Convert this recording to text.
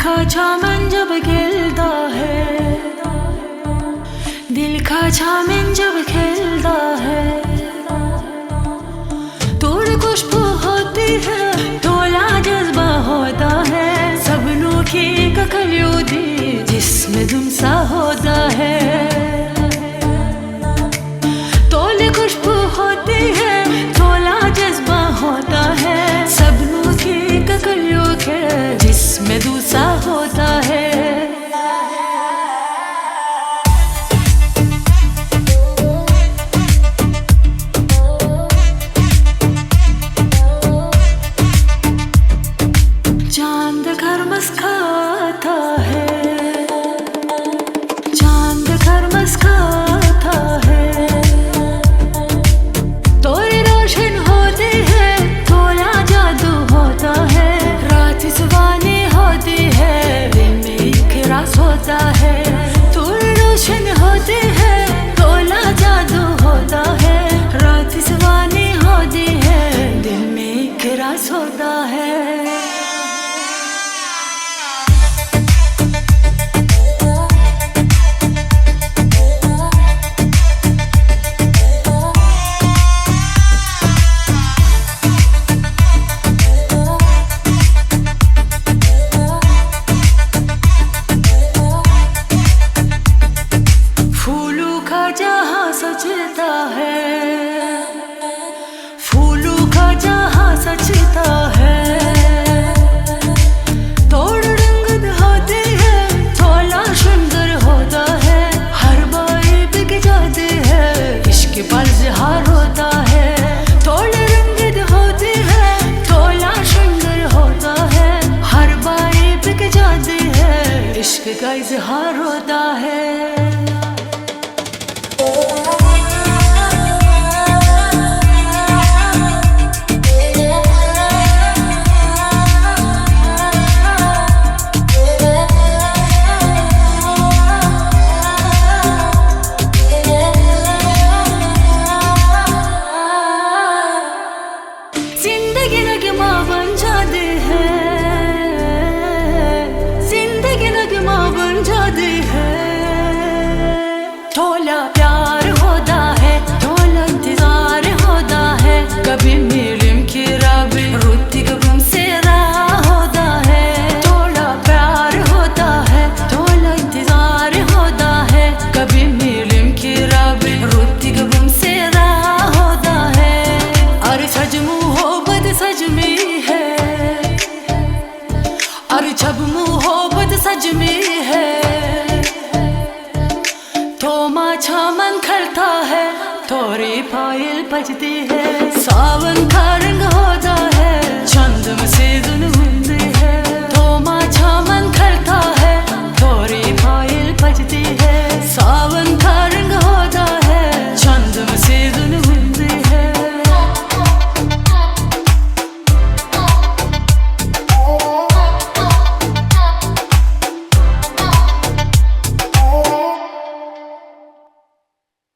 का चमन जब खिलता है, दिल का चमन जब खिलता है, थोड़ी खुशबू होती है, थोड़ा जज्बा होता है, सपनों की ककलियों जिसमें धुन सा होता है। थोड़ी खुशबू होती है, थोड़ा जज्बा होता है, सपनों की ककलियों के जिसमें धुन सा होता है। चांद घर मुस्कुराता है, चांद घर मुस्कुराता है, थोड़ी रोशन होती है, थोड़ा जादू होता है, रात सुहानी होती है, दिन में एक राज होता है, थोड़ी रोशन होती है, थोड़ा जादू होता है, रात सुहानी होती है, दिन में एक राज होता है। जहाँ सजता है, फूलों का जहाँ सजता है, थोड़ा रंगत होती है, थोड़ा सुंदर होता है, हर बारी बिक जाती है, इश्क पर इज़हार होता है, थोड़ा रंगत होती है, थोड़ा सुंदर होता है, हर बारी बिक जाती है, इश्क का इज़हार होता है। जिंदगी नगमा बन जाती है, जिंदगी नगमा बन जाती है, थोड़ा प्यार होता है, थोड़ा इंतजार होता है, कभी मिलम की रब रुती कभी से रहा होता है, थोड़ा प्यार होता है, थोड़ा इंतजार होता है, कभी मिलम की रब रुती कभी से रहा होता है। अरे सच मोहब्बत सच में है, अरे जब मोहब्बत सच में है, थोमा चमन खलता है, थोड़ी पायल बजती है, सावन का